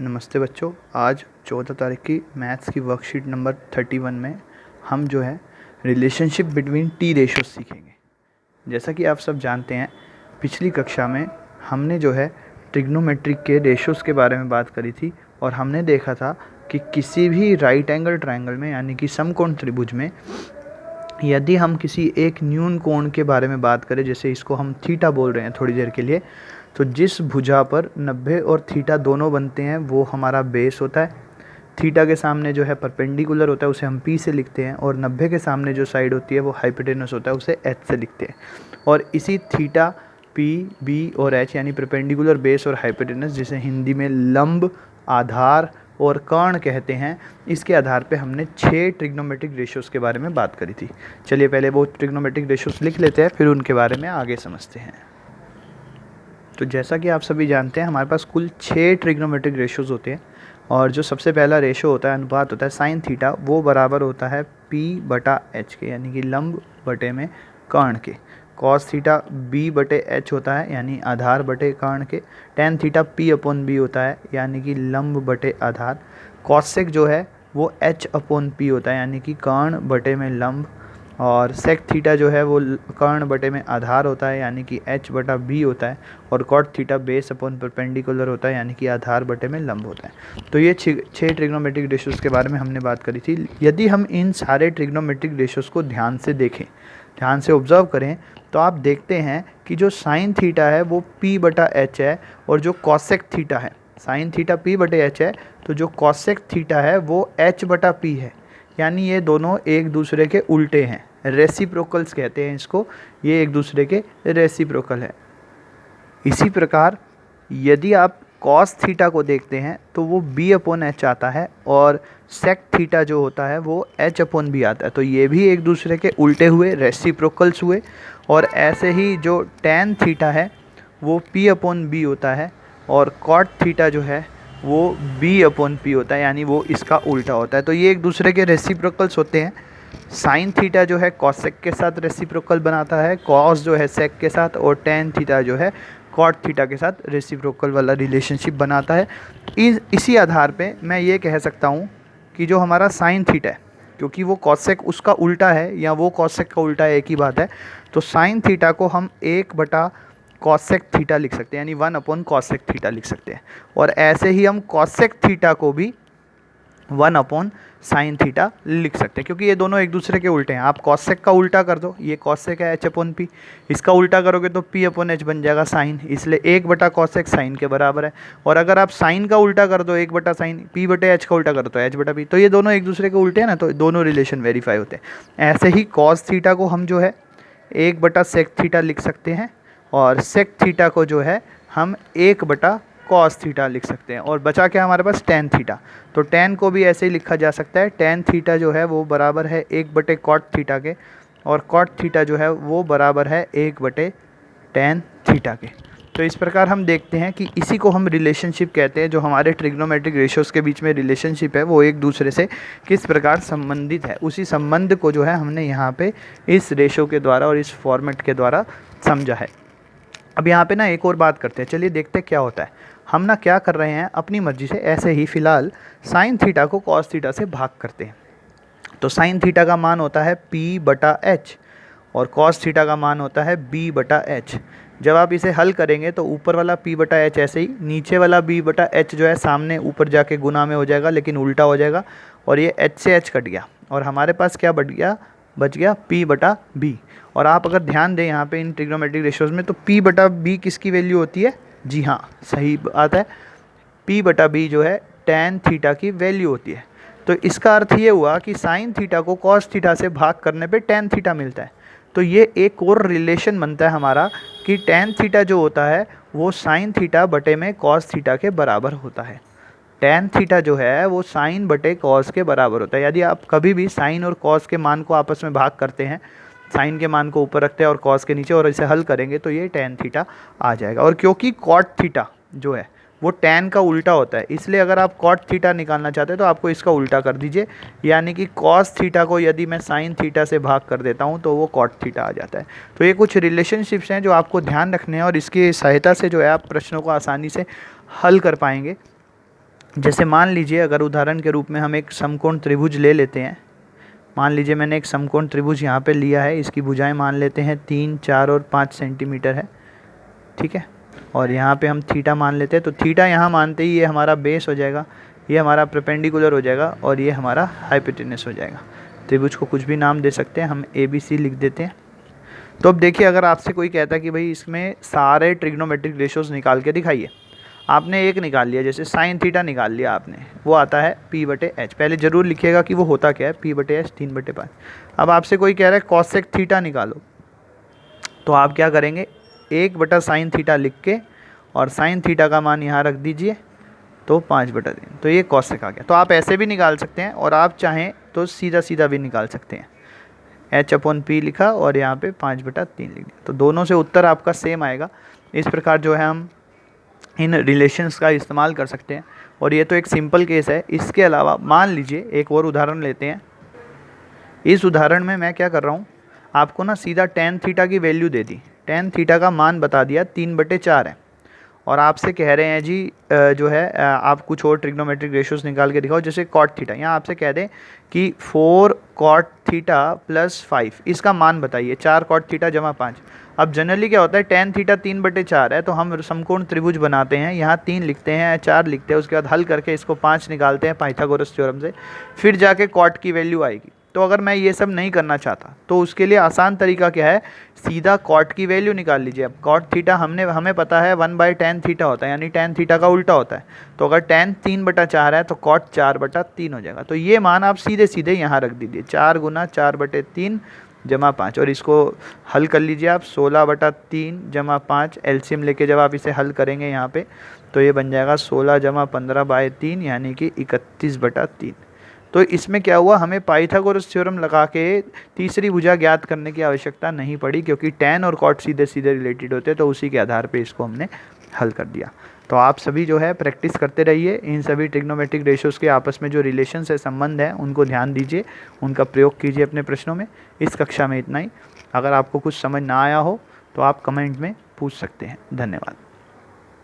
नमस्ते बच्चों। आज 14 तारीख की मैथ्स की वर्कशीट नंबर 31 में हम जो है रिलेशनशिप बिटवीन टी रेशोज सीखेंगे। जैसा कि आप सब जानते हैं, पिछली कक्षा में हमने जो है ट्रिग्नोमेट्रिक के रेशोज़ के बारे में बात करी थी और हमने देखा था कि किसी भी राइट एंगल ट्रायंगल में यानी कि समकोण त्रिभुज में यदि हम किसी एक न्यून कोण के बारे में बात करें, जैसे इसको हम थीटा बोल रहे हैं थोड़ी देर के लिए, तो जिस भुजा पर 90 और थीटा दोनों बनते हैं वो हमारा बेस होता है। थीटा के सामने जो है परपेंडिकुलर होता है, उसे हम पी से लिखते हैं, और 90 के सामने जो साइड होती है वो हाइपोटेनस होता है, उसे एच से लिखते हैं। और इसी थीटा, पी, बी और एच यानी परपेंडिकुलर, बेस और हाइपोटेनस, जिसे हिंदी में लंब, आधार और कर्ण कहते हैं, इसके आधार पे हमने 6 ट्रिग्नोमेट्रिक रेशियोज़ के बारे में बात करी थी। चलिए पहले वो ट्रिग्नोमेट्रिक रेशियोज़ लिख लेते हैं, फिर उनके बारे में आगे समझते हैं। तो जैसा कि आप सभी जानते हैं, हमारे पास कुल 6 ट्रिग्नोमेट्रिक रेशियोज़ होते हैं, और जो सबसे पहला रेशो होता है, अनुपात होता है साइन थीटा, वो बराबर होता है पी बटा एच के, यानी कि लंब बटे में कर्ण के। कॉस थीटा बी बटे एच होता है, यानी आधार बटे कर्ण के। Tan theta p upon b होता है, यानी कि लंब बटे आधार। कॉसेक जो है वो एच अपॉन पी होता है, यानी कि कर्ण बटे में लंब। और सेक थीटा जो है वो कर्ण बटे में आधार होता है, यानी कि एच बटा बी होता है। और cot theta base upon perpendicular होता है, यानी कि आधार बटे में लंब होता है। तो ये 6 ट्रिग्नोमेट्रिक रेशियोज़ के बारे में हमने बात करी थी। यदि हम इन सारे ट्रिग्नोमेट्रिक रेशियोज़ को ध्यान से देखें, ध्यान से ऑब्जर्व करें, तो आप देखते हैं कि जो साइन थीटा है वो पी बटा एच है, और जो कॉसेक थीटा है, साइन थीटा पी बटे एच है, तो जो कॉसेक थीटा है वो एच बटा पी है। यानी ये दोनों एक दूसरे के उल्टे हैं, रेसिप्रोकल्स कहते हैं इसको, ये एक दूसरे के रेसिप्रोकल है। इसी प्रकार यदि आप कॉस थीटा को देखते हैं तो वो बी अपॉन एच आता है, और सेक थीटा जो होता है वो एच अपॉन बी आता है। तो ये भी एक दूसरे के उल्टे हुए, रेसिप्रोकल्स हुए। और ऐसे ही जो टेन थीटा है वो पी अपॉन बी होता है, और कॉट थीटा जो है वो बी अपॉन पी होता है, यानी वो इसका उल्टा होता है। तो ये एक दूसरे के रेसिप्रोकल्स होते हैं। साइन थीटा जो है कॉसेक के साथ रेसिप्रोकल बनाता है, कॉस जो है सेक के साथ, और टेन थीटा जो है कॉट थीटा के साथ रेसिप्रोकल वाला रिलेशनशिप बनाता है। इसी आधार पे मैं ये कह सकता हूँ कि जो हमारा साइन थीटा है, क्योंकि वो कॉसेक उसका उल्टा है या वो कॉसेक का उल्टा है, एक ही बात है, तो साइन थीटा को हम 1 बटा कॉसेक थीटा लिख सकते हैं, यानी 1 अपॉन कॉसेक थीटा लिख सकते हैं। और ऐसे ही हम कॉसेक थीटा को भी 1 अपॉन साइन थीटा लिख सकते हैं, क्योंकि ये दोनों एक दूसरे के उल्टे हैं। आप कॉसेक का उल्टा कर दो, ये कॉसेक है एच अपॉन पी, इसका उल्टा करोगे तो पी अपॉन एच बन जाएगा साइन, इसलिए 1 बटा कॉसेक साइन के बराबर है। और अगर आप साइन का उल्टा कर दो, 1 बटा साइन, पी बटे एच का उल्टा कर दो एच बटा पी, तो ये दोनों एक दूसरे के उल्टे हैं ना, तो दोनों रिलेशन वेरीफाई होते हैं। ऐसे ही कॉस थीटा को हम जो है 1 बटा सेक थीटा लिख सकते हैं, और सेक थीटा को जो है हम 1 बटा कॉस थीटा लिख सकते हैं। और बचा क्या हमारे पास, टेन थीटा। तो टेन को भी ऐसे ही लिखा जा सकता है, टेन थीटा जो है वो बराबर है 1 बटे कॉट थीटा के, और कॉट थीटा जो है वो बराबर है 1 बटे टेन थीटा के। तो इस प्रकार हम देखते हैं कि इसी को हम रिलेशनशिप कहते हैं। जो हमारे ट्रिग्नोमेट्रिक रेशियोज़ के बीच में रिलेशनशिप है वो एक दूसरे से किस प्रकार संबंधित है, उसी संबंध को जो है हमने यहाँ पे इस रेशो के द्वारा और इस फॉर्मेट के द्वारा समझा है। अब यहाँ पे ना एक और बात करते हैं, चलिए देखते हैं क्या होता है। हम ना क्या कर रहे हैं, अपनी मर्जी से ऐसे ही फ़िलहाल साइन थीटा को कॉस थीटा से भाग करते हैं। तो साइन थीटा का मान होता है पी बटा एच, और कॉस थीटा का मान होता है बी बटा एच। जब आप इसे हल करेंगे तो ऊपर वाला पी बटा एच ऐसे ही, नीचे वाला बी बटा एच जो है सामने ऊपर जाके गुना में हो जाएगा, लेकिन उल्टा हो जाएगा, और ये एच से एच कट गया, और हमारे पास क्या बच गया पी बटा बी। और आप अगर ध्यान दें यहाँ पे इन ट्रिग्नोमेट्रिक रेशियोज़ में, तो पी बटा बी किसकी वैल्यू होती है, जी हाँ सही बात है, पी बटा बी जो है टेन थीटा की वैल्यू होती है। तो इसका अर्थ ये हुआ कि साइन थीटा को कॉस थीटा से भाग करने पे टेन थीटा मिलता है। तो ये एक और रिलेशन बनता है हमारा कि टेन थीटा जो होता है वो साइन थीटा बटे में कॉस थीटा के बराबर होता है। टेन थीटा जो है वो साइन बटे कॉस के बराबर होता है। यदि आप कभी भी साइन और कॉस के मान को आपस में भाग करते हैं, साइन के मान को ऊपर रखते हैं और कॉस के नीचे, और इसे हल करेंगे तो ये टेन थीटा आ जाएगा। और क्योंकि कॉट थीटा जो है वो टेन का उल्टा होता है, इसलिए अगर आप कॉट थीटा निकालना चाहते हैं तो आपको इसका उल्टा कर दीजिए, यानी कि कॉस थीटा को यदि मैं साइन थीटा से भाग कर देता हूं तो वो कॉट थीटा आ जाता है। तो ये कुछ रिलेशनशिप्स हैं जो आपको ध्यान रखने हैं, और इसकी सहायता से जो है आप प्रश्नों को आसानी से हल कर पाएंगे। जैसे मान लीजिए अगर उदाहरण के रूप में हम एक समकोण त्रिभुज ले लेते हैं, मान लीजिए मैंने एक समकोण त्रिभुज यहाँ पे लिया है, इसकी भुजाएं मान लेते हैं 3, 4 और 5 सेंटीमीटर है, ठीक है। और यहाँ पे हम थीटा मान लेते हैं, तो थीटा यहाँ मानते ही ये हमारा बेस हो जाएगा, ये हमारा परपेंडिकुलर हो जाएगा और ये हमारा हाइपोटेनस हो जाएगा। त्रिभुज को कुछ भी नाम दे सकते हैं, हम ABC लिख देते हैं। तो अब देखिए अगर आपसे कोई कहता है कि भाई इसमें सारे ट्रिग्नोमेट्रिक रेशोज़ निकाल के दिखाइए, आपने एक निकाल लिया, जैसे साइन थीटा निकाल लिया आपने, वो आता है P/H। पहले ज़रूर लिखिएगा कि वो होता क्या है, P/H 3/5। अब आपसे कोई कह रहा है कॉसेक थीटा निकालो, तो आप क्या करेंगे, 1/साइन थीटा लिख के और साइन थीटा का मान यहाँ रख दीजिए, तो 5/3। तो ये कॉसेक आ गया। तो आप ऐसे भी निकाल सकते हैं और आप चाहें तो सीधा सीधा भी निकाल सकते हैं। H/P लिखा और यहाँ पे 5/3 लिख दिया, तो दोनों से उत्तर आपका सेम आएगा। इस प्रकार जो है हम इन रिलेशंस का इस्तेमाल कर सकते हैं। और ये तो एक सिंपल केस है। इसके अलावा मान लीजिए एक और उदाहरण लेते हैं। इस उदाहरण में मैं क्या कर रहा हूँ, आपको ना सीधा tan थीटा की वैल्यू दे दी, tan थीटा का मान बता दिया 3/4 है, और आपसे कह रहे हैं जी जो है आप कुछ और ट्रिग्नोमेट्रिक रेशियोज निकाल के दिखाओ, जैसे कॉट थीटा। यहाँ आपसे कह दें कि 4 कॉट थीटा प्लस 5, इसका मान बताइए, 4 कॉट थीटा जमा 5। अब जनरली क्या होता है, tan थीटा 3/4 है, तो हम समकोण त्रिभुज बनाते हैं, यहाँ 3 लिखते हैं, 4 लिखते हैं, उसके बाद हल करके इसको 5 निकालते हैं पाइथागोरस थ्योरम से, फिर जाके कॉट की वैल्यू आएगी। तो अगर मैं ये सब नहीं करना चाहता तो उसके लिए आसान तरीका क्या है, सीधा कॉट की वैल्यू निकाल लीजिए। अब कॉट थीटा हमें पता है 1/tan थीटा होता है, यानी tan थीटा का उल्टा होता है। तो अगर tan 3/4 है तो कॉट 4/3 हो जाएगा। तो ये मान आप सीधे सीधे यहाँ रख दीजिए, 4 गुना 4/3 जमा 5, और इसको हल कर लीजिए आप, 16/3 जमा 5 एलसीएम लेके जब आप इसे हल करेंगे यहाँ पे, तो ये बन जाएगा 16 जमा 15/3 यानी कि 31/3। तो इसमें क्या हुआ, हमें पाइथागोरस थ्योरम लगा के तीसरी भुजा ज्ञात करने की आवश्यकता नहीं पड़ी, क्योंकि tan और cot सीधे सीधे रिलेटेड होते हैं, तो उसी के आधार पे इसको हमने हल कर दिया। तो आप सभी जो है प्रैक्टिस करते रहिए, इन सभी ट्रिग्नोमेट्रिक रेशियोज़ के आपस में जो रिलेशंस है, संबंध है, उनको ध्यान दीजिए, उनका प्रयोग कीजिए अपने प्रश्नों में। इस कक्षा में इतना ही। अगर आपको कुछ समझ ना आया हो तो आप कमेंट में पूछ सकते हैं। धन्यवाद।